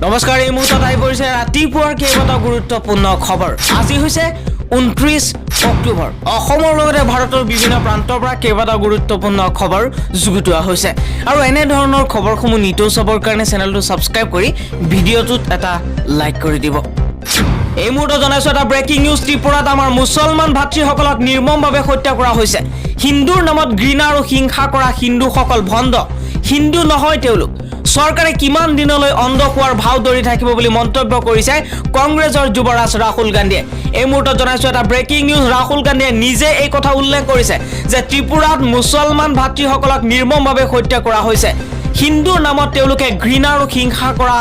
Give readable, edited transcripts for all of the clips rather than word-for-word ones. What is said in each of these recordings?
নমস্কাৰ এই মুহূৰ্তত আহি পৰিছে ৰাতিপুৱাৰ কেইবাটাও গুৰুত্বপূৰ্ণ খবৰ আজি হৈছে 29 অক্টোবৰ অসমৰ লগতে ভাৰতৰ বিভিন্ন প্ৰান্তৰ পৰা কেইবাটাও গুৰুত্বপূৰ্ণ খবৰ যুগুতোৱা হৈছে আৰু এনে ধৰণৰ খবৰসমূহ নিতৌ চাবৰ কাৰণে চেনেলটো সাবস্ক্ৰাইব কৰি ভিডিঅ'টোত এটা লাইক কৰি দিব এই মুহূৰ্তত জনাইছো এটা ব্ৰেকিং নিউজ ত্ৰিপুৰাত আমাৰ মুছলমান ভাতৃসকলক নিৰ্মমভাৱে হত্যা কৰা হৈছে হিন্দুৰ নামত ঘৃণা আৰু হিংসা কৰা হিন্দুসকল ভণ্ড হিন্দু নহয় তেওঁলোক সৰকাৰে কিমান দিনলৈ অন্ধ হোৱাৰ ভাও ধৰি থাকিব বুলি মন্তব্য কৰিছে কংগ্ৰেছৰ যুৱৰাজ ৰাহুল গান্ধীয়ে এই মুহূৰ্তত জনাইছো এটা ব্ৰেকিং নিউজ ৰাহুল গান্ধীয়ে নিজে এই কথা উল্লেখ কৰিছে যে ত্ৰিপুৰাত মুছলমান ভাতৃসকলক নিৰ্মমভাৱে হত্যা কৰা হৈছে হিন্দুৰ নামত তেওঁলোকে ঘৃণা আৰু হিংসা কৰা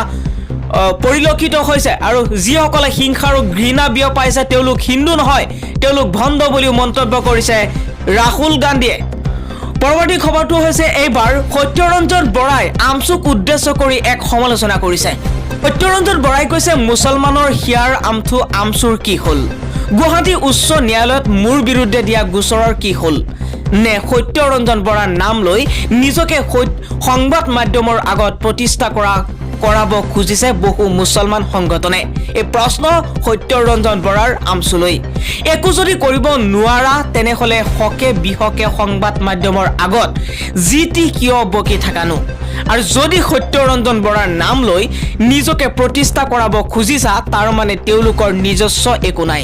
পৰিলক্ষিত হৈছে আৰু যিসকলে হিংসা আৰু ঘৃণা বিয়পাইছে তেওঁলোক হিন্দু নহয় তেওঁলোক ভণ্ড বুলি মন্তব্য কৰিছে ৰাহুল গান্ধীয়ে পৰৱৰ্তী খবৰটো হৈছে এইবাৰ সত্যৰঞ্জন বৰাই আমচুক উদ্দেশ্য কৰি এক সমালোচনা কৰিছে সত্যৰঞ্জন বৰাই কৈছে মুছলমানৰ হিয়াৰ আমথু আমচুৰ কি হল গুৱাহাটী উচ্চ ন্যায়ালয়ত মোৰ বিৰুদ্ধে দিয়া গোচৰৰ কি হল নে সত্যৰঞ্জন বৰাৰ নাম লৈ নিজকে সংবাদ মাধ্যমৰ আগত প্ৰতিষ্ঠা কৰাব খুজিছে বহু মুছলমান সংগঠনে এই প্ৰশ্ন সত্যৰঞ্জন বৰাৰ আমচুলৈ একো যদি কৰিব নোৱাৰা তেনেহলে হকে বিহকে সংবাদ মাধ্যমৰ আগত জিটি কিয় বকি থাকানো আৰু যদি সত্যৰঞ্জন বৰাৰ নাম লৈ নিজকে প্ৰতিষ্ঠা কৰাব খুজিছা তাৰ মানে তেওঁলোকৰ নিজস্ব একো নাই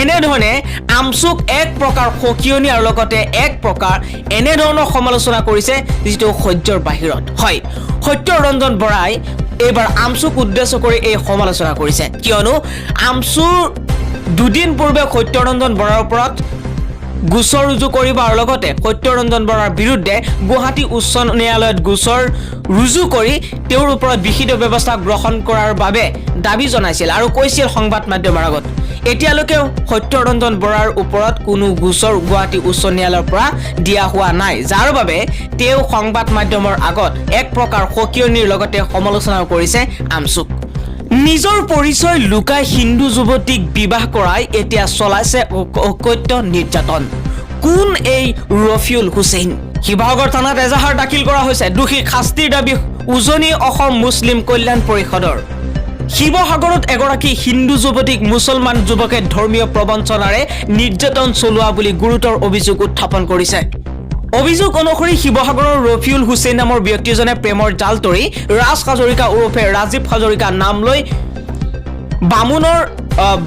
এনেধৰণে আমচুক এক প্ৰকাৰ সকিয়নি আৰু লগতে এক প্ৰকাৰ এনেধৰণৰ সমালোচনা কৰিছে যিটো সহ্যৰ বাহিৰত হয় সত্যৰঞ্জন বৰাই এবাৰ আমচুক উদ্দেশ্য কৰি এই সমালোচনা কৰিছে কিয়নো আমচুৰ দুদিন পূৰ্বে সত্যৰঞ্জন বৰাৰ ওপৰত গোচৰ ৰুজু কৰিব আৰু লগতে সত্যৰঞ্জন বৰাৰ বিৰুদ্ধে গুৱাহাটী উচ্চ ন্যায়ালয়ত গোচৰ ৰুজু কৰি তেওঁৰ ওপৰত বিহিত ব্যৱস্থা গ্ৰহণ কৰাৰ বাবে দাবী জনাইছিল আৰু কৈছিল সংবাদ মাধ্যমৰ আগত এতিয়ালৈকে সত্যৰঞ্জন বৰাৰ ওপৰত কোনো গোচৰ গুৱাহাটী উচ্চ ন্যায়ালয়ৰ পৰা দিয়া হোৱা নাই যাৰ বাবে তেওঁ সংবাদ মাধ্যমৰ আগত এক প্ৰকাৰ সকিয়নিৰ লগতে সমালোচনা কৰিছে আমচুক নিজৰ পৰিচয় লুকাই হিন্দু যুৱতীক বিবাহ কৰাই এতিয়া চলাইছে অকথ্য নিৰ্যাতন কোন এই ৰফিউল হুছেইন শিৱসাগৰ থানাত এজাহাৰ দাখিল কৰা হৈছে দোষীক শাস্তিৰ দাবী উজনি অসম মুছলিম কল্যাণ পৰিষদৰ শিৱসাগৰত এগৰাকী হিন্দু যুৱতীক মুছলমান যুৱকে ধৰ্মীয় প্ৰবঞ্চনাৰে নিৰ্যাতন চলোৱা বুলি গুৰুতৰ অভিযোগ উত্থাপন কৰিছে অভিযোগ অনুসৰি শিৱসাগৰৰ ৰফিউল হুছেইন নামৰ ব্যক্তিজনে প্ৰেমৰ জাল তৰি ৰাজ হাজৰিকা ওৰফে ৰাজীৱ হাজৰিকা নাম লৈ বামুণৰ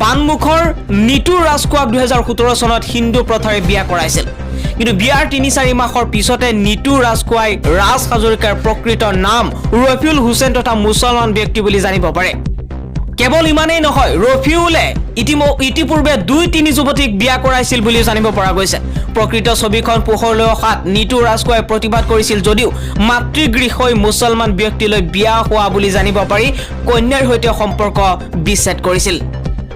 বানমুখৰ নিতু ৰাজখোৱাক 2017 চনত হিন্দু প্ৰথাৰে বিয়া কৰাইছিল কিন্তু বিয়াৰ 3-4 মাহৰ পিছতে নিতু ৰাজখোৱাই ৰাজ হাজৰিকাৰ প্ৰকৃত নাম ৰফিউল হুছেইন তথা মুছলমান ব্যক্তি বুলি জানিব পাৰে কেৱল ইমানেই নহয় ৰফিউলে ইতিপূৰ্বে 2-3 যুৱতীক বিয়া কৰাইছিল বুলি জানিব পৰা গৈছে প্ৰকৃত ছবিখন পোহৰলৈ অহাত নিতু ৰাজখোৱাই প্ৰতিবাদ কৰিছিল যদিও মাতৃগৃহই মুছলমান ব্যক্তিলৈ বিয়া হোৱা বুলি জানিব পাৰি কন্যাৰ সৈতে সম্পৰ্ক বিচ্ছেদ কৰিছিল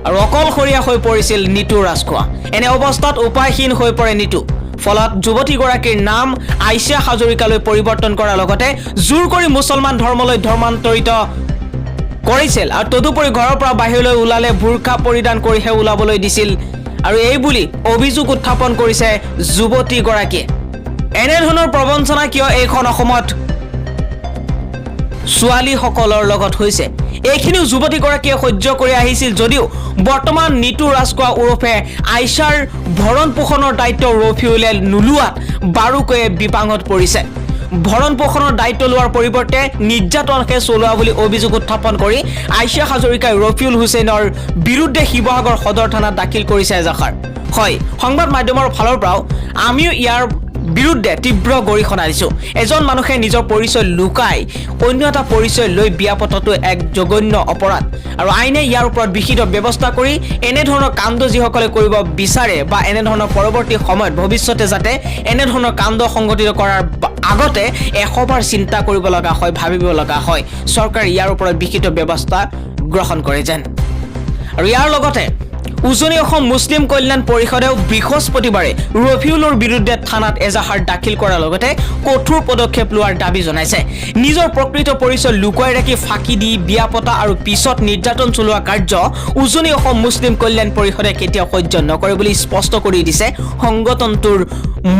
আৰু অকলশৰীয়া হৈ পৰিছিল নিতু ৰাজখোৱা এনে অৱস্থাত উপায়হীন হৈ পৰে নিতু ফলত যুৱতীগৰাকীৰ নাম আইছা হাজৰিকালৈ পৰিৱৰ্তন কৰাৰ লগতে জোৰ কৰি মুছলমান ধৰ্মলৈ ধৰ্মান্তৰিত কৰিছিল আৰু তদুপৰি ঘৰৰ পৰা বাহিৰলৈ ওলালে বুৰখা পৰিধান কৰিহে ওলাবলৈ দিছিল আৰু এই বুলি অভিযোগ উত্থাপন কৰিছে যুৱতীগৰাকীয়ে এনেধৰণৰ প্ৰবঞ্চনা কিয় এইখন অসমত ছোৱালীসকলৰ লগত হৈছে এইখিনি যুৱতীগৰাকীয়ে সহ্য কৰি আহিছিল যদিও বৰ্তমান নিতু ৰাজখোৱা ওৰফে আইছাৰ ভৰণ পোষণৰ দায়িত্ব ৰফিউলে নোলোৱাত বাৰুকৈয়ে বিপাঙত পৰিছে ভৰণ পোষণৰ দায়িত্ব লোৱাৰ পৰিৱৰ্তে নিৰ্যাতনহে চলোৱা বুলি অভিযোগ উত্থাপন কৰি আইছা হাজৰিকাই ৰফিউল হুছেইনৰ বিৰুদ্ধে শিৱসাগৰ সদৰ থানাত দাখিল কৰিছে এজাহাৰ হয় সংবাদ মাধ্যমৰ ফালৰ পৰাও আমিও ইয়াৰ বিৰুদ্ধে তীব্ৰ গৰিহণা দিছো এজন মানুহে নিজৰ পৰিচয় লুকাই অন্য এটা পৰিচয় লৈ বিয়া পতাটো এক জঘন্য অপৰাধ আৰু আইনে ইয়াৰ ওপৰত বিহিত ব্যৱস্থা কৰি এনেধৰণৰ কাণ্ড যিসকলে কৰিব বিচাৰে বা এনেধৰণৰ পৰৱৰ্তী সময়ত ভৱিষ্যতে যাতে এনেধৰণৰ কাণ্ড সংঘটিত কৰাৰ আগতে 100 বাৰ চিন্তা কৰিব লগা হয় ভাবিব লগা হয় চৰকাৰে ইয়াৰ ওপৰত বিহিত ব্যৱস্থা গ্ৰহণ কৰে যেন আৰু ইয়াৰ লগতে উজনি অসম মুছলিম কল্যাণ পৰিষদেও বৃহস্পতিবাৰে ৰফিউলৰ বিৰুদ্ধে থানাত এজাহাৰ দাখিল কৰাৰ লগতে কঠোৰ পদক্ষেপ লোৱাৰ দাবী জনাইছে নিজৰ প্ৰকৃত পৰিচয় লুকুৱাই ৰাখি ফাঁকি দি বিয়া পতা আৰু পিছত নিৰ্যাতন চলোৱা কাৰ্য উজনি অসম মুছলিম কল্যাণ পৰিষদে কেতিয়াও সহ্য নকৰে বুলি স্পষ্ট কৰি দিছে সংগঠনটোৰ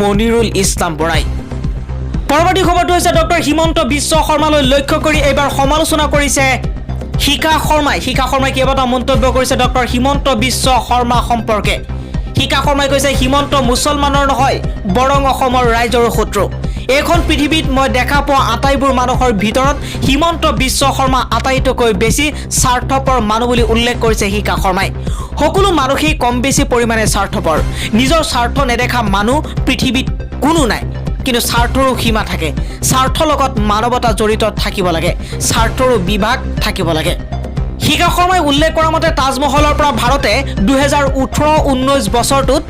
মনিৰুল ইছলাম বৰাই পৰৱৰ্তী খবৰটো হৈছে ডক্টৰ হিমন্ত বিশ্ব শৰ্মালৈ লক্ষ্য কৰি এইবাৰ সমালোচনা কৰিছে শিখা শৰ্মাই কেইবাটাও মন্তব্য কৰিছে ডক্টৰ হিমন্ত বিশ্ব শৰ্মা সম্পৰ্কে। শিখা শৰ্মাই কৈছে হিমন্ত মুছলমানৰ নহয় বৰং অসমৰ ৰাইজৰ শত্ৰু। এইখন পৃথিৱীত মই দেখা পোৱা আটাইবোৰ মানুহৰ ভিতৰত হিমন্ত বিশ্ব শৰ্মা আটাইতকৈ বেছি স্বাৰ্থপৰ মানুহ বুলি উল্লেখ কৰিছে শিখা শৰ্মাই। সকলো মানুহেই কম বেছি পৰিমাণে স্বাৰ্থপৰ। নিজৰ স্বাৰ্থ নেদেখা মানুহ পৃথিৱীত কোনো নাই, কিন্তু স্বাৰ্থৰো সীমা থাকে। স্বাৰ্থৰ লগত মানৱতা জড়িত থাকিব লাগে, স্বাৰ্থৰো বিভাগ থাকিব লাগে। শিখা শৰ্মাই উল্লেখ কৰা মতে তাজমহলৰ পৰা ভাৰতে 2018-19 বছৰটোত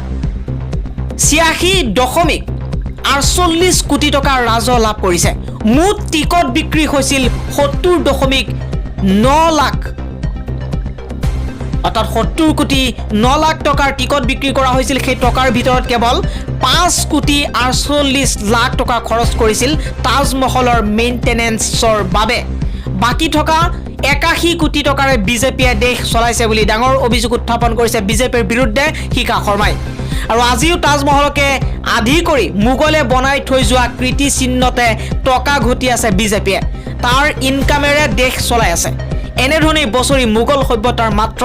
86.48 কোটি টকাৰ ৰাজহ লাভ কৰিছে। মুঠ টিকট বিক্ৰী হৈছিল 70.9 লাখ, অৰ্থাৎ 70.9 লাখ টকাৰ টিকট বিক্ৰী কৰা হৈছিল। সেই টকাৰ ভিতৰত কেৱল 5.48 লাখ টকা খৰচ কৰিছিল তাজমহলৰ মেইনটেনেন্সৰ বাবে। বাকী থকা 81 কোটি টকাৰে বিজেপিয়ে দেশ চলাইছে বুলি ডাঙৰ অভিযোগ উত্থাপন কৰিছে বিজেপিৰ বিৰুদ্ধে শিখা শৰ্মাই। আৰু আজিও তাজমহলকে আধি কৰি মোগলে বনাই থৈ যোৱা কীৰ্তিচিহ্নতে টকা ঘটি আছে বিজেপিয়ে। তাৰ ইনকামেৰে দেশ চলাই আছে। এনেধৰণে বছৰি মোগল সভ্যতাৰ মাত্ৰ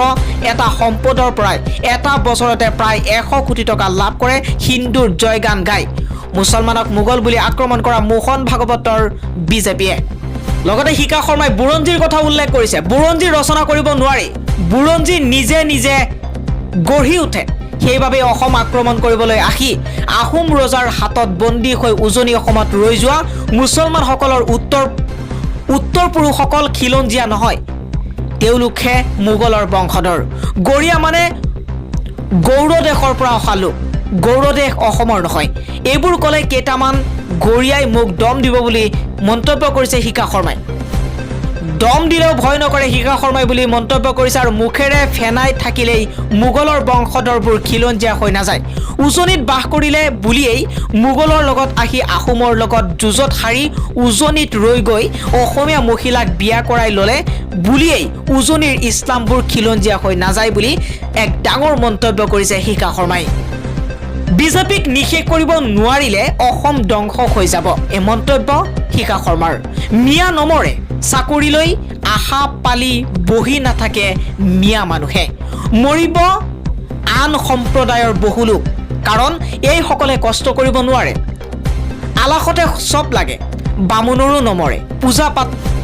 এটা সম্পদৰ পৰাই এটা বছৰতে প্ৰায় 100 কোটি টকা লাভ কৰে হিন্দুৰ জয়গান গাই মুছলমানক মোগল বুলি আক্ৰমণ কৰা মোহন ভাগৱতৰ বিজেপিয়ে। লগতে শিখা শৰ্মাই বুৰঞ্জীৰ কথা উল্লেখ কৰিছে। বুৰঞ্জী ৰচনা কৰিব নোৱাৰি, বুৰঞ্জী নিজে নিজে গঢ়ি উঠে। সেইবাবে অসম আক্ৰমণ কৰিবলৈ আহি আহোম ৰজাৰ হাতত বন্দী হৈ উজনি অসমত ৰৈ যোৱা মুছলমানসকলৰ উত্তৰ পুৰুষসকল খিলঞ্জীয়া নহয়, তেওঁলোকে মোগলৰ বংশধৰ। গৰীয়া মানে গৌড়দেশৰ পৰা অহা লোক, গৌড়দেশ অসমৰ নহয়। এইবোৰ ক'লে কেইটামান গৰীয়াই মোক দম দিব বুলি মন্তব্য কৰিছে শিখা শৰ্মাই। দম দিলেও ভয় নকৰে শিখা শৰ্মাই বুলি মন্তব্য কৰিছে। আৰু মুখেৰে ফেনাই থাকিলেই মোগলৰ বংশধৰবোৰ খিলঞ্জীয়া হৈ নাযায়। উজনিত বাস কৰিলে বুলিয়েই মোগলৰ লগত আহি আহোমৰ লগত যুঁজত হাৰি উজনিত ৰৈ গৈ অসমীয়া মহিলাক বিয়া কৰাই ল'লে বুলিয়েই উজনিৰ ইছলামবোৰ খিলঞ্জীয়া হৈ নাযায় বুলি এক ডাঙৰ মন্তব্য কৰিছে শিখা শৰ্মাই। বিজেপিক নিষেধ কৰিব নোৱাৰিলে অসম ধ্বংস হৈ যাব, এই মন্তব্য শিখা শৰ্মাৰ। মিয়া নমৰে, চাকৰিলৈ আশা পালি বহি নাথাকে মিয়া মানুহে, মৰিব আন সম্প্ৰদায়ৰ বহু লোক, কাৰণ এইসকলে কষ্ট কৰিব নোৱাৰে। আলাসতে চব লাগে, বামুণৰো নমৰে, পূজা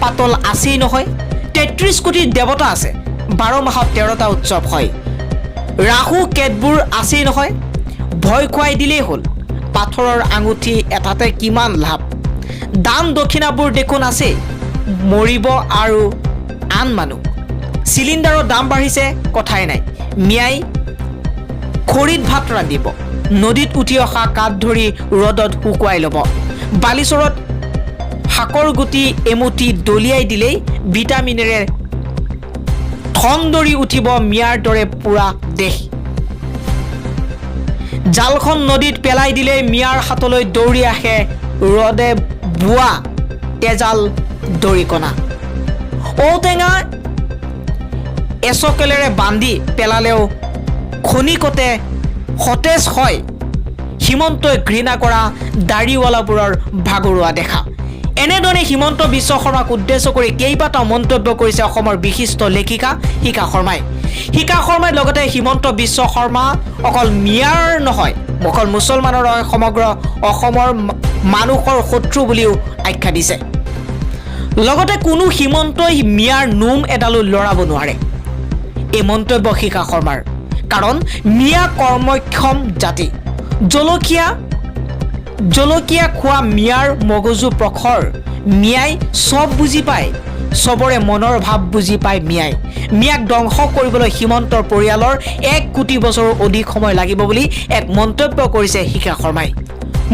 পাতল আছেই নহয়। 33 কোটি দেৱতা আছে, 12 মাহত 13টা উৎসৱ হয়। ৰাহু কেতবোৰ আছেই নহয়, ভয় খুৱাই দিলেই হ'ল। পাথৰৰ আঙুঠি এটাতে কিমান লাভ, দান দক্ষিণাবোৰ দেখোন আছেই, মৰিব আৰু আন মানুহ। চিলিণ্ডাৰৰ দাম বাঢ়িছে, কথাই নাই। মিয়াই খৰিত ভাত ৰান্ধিব, নদীত উঠি অহা কাঠ ধৰি ৰ'দত শুকুৱাই ল'ব। বালিচৰত শাকৰ গুটি এমুঠি দলিয়াই দিলেই ভিটামিনেৰে ঠন ধৰি উঠিব মিয়াৰ দৰে পুৰা দেশ। জালখন নদীত পেলাই দিলে মিয়াৰ হাতলৈ দৌৰি আহে ৰদে বোৱা তেজাল দৰিকণা। ঔটেঙা এচকেলেৰে বান্ধি পেলালেও খনিকতে সতেজ হয় হিমন্তই ঘৃণা কৰা দাড়িৱালাবোৰৰ ভাগৰুৱা দেখা। এনেদৰে হিমন্ত বিশ্ব শৰ্মাক উদ্দেশ্য কৰি কেইবাটাও মন্তব্য কৰিছে অসমৰ বিশিষ্ট লেখিকা শিখা শৰ্মাই। শিখা শৰ্মাই লগতে হিমন্ত বিশ্ব শৰ্মা অকল মিয়াৰ নহয়, অকল মুছলমানৰ সমগ্ৰ অসমৰ মানুহৰ শত্ৰু বুলিও আখ্যা দিছে। লগতে কোনো হিমন্তই মিয়াৰ নোম এডালো লৰাব নোৱাৰে, এই মন্তব্য শিখা শৰ্মাৰ। কাৰণ মিয়া কৰ্মক্ষম জাতি, জলকীয়া খোৱা মিয়াৰ মগজু প্ৰখৰ। মিয়াই চব বুজি পায়, চবৰে মনৰ ভাৱ বুজি পায় মিয়াই। মিয়াক ধ্বংস কৰিবলৈ হিমন্তৰ পৰিয়ালৰ 1 কোটি বছৰৰ অধিক সময় লাগিব বুলি এক মন্তব্য কৰিছে শিখা শৰ্মাই।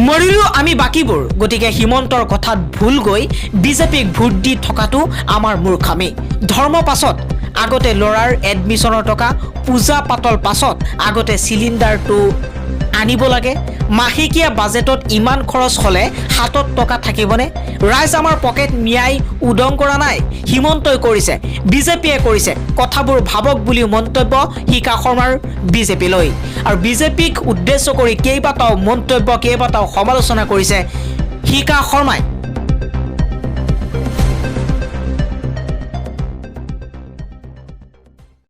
মৰিলো আমি বাকীবোৰ, গতিকে হিমন্তৰ কথাত ভুল গৈ বিজেপিক ভোট দি থকাটো আমাৰ মূৰ্খামি। ধৰ্ম পাছত, আগতে ল'ৰাৰ এডমিশ্যনৰ টকা, পূজা পাতল পাছত, আগতে চিলিণ্ডাৰটো আনিব লাগে। মাহেকীয়া বাজেটত ইমান খৰচ হ'লে হাতত টকা থাকিবনে? ৰাইজ আমাৰ পকেট মিয়াই উদং কৰা নাই, হিমন্তই কৰিছে, বিজেপিয়ে কৰিছে। কথাবোৰ ভাবক বুলিও মন্তব্য শিখা শৰ্মাৰ বিজেপিলৈ। আৰু বিজেপিক উদ্দেশ্য কৰি কেইবাটাও মন্তব্য, কেইবাটাও সমালোচনা কৰিছে শিখা শৰ্মাই।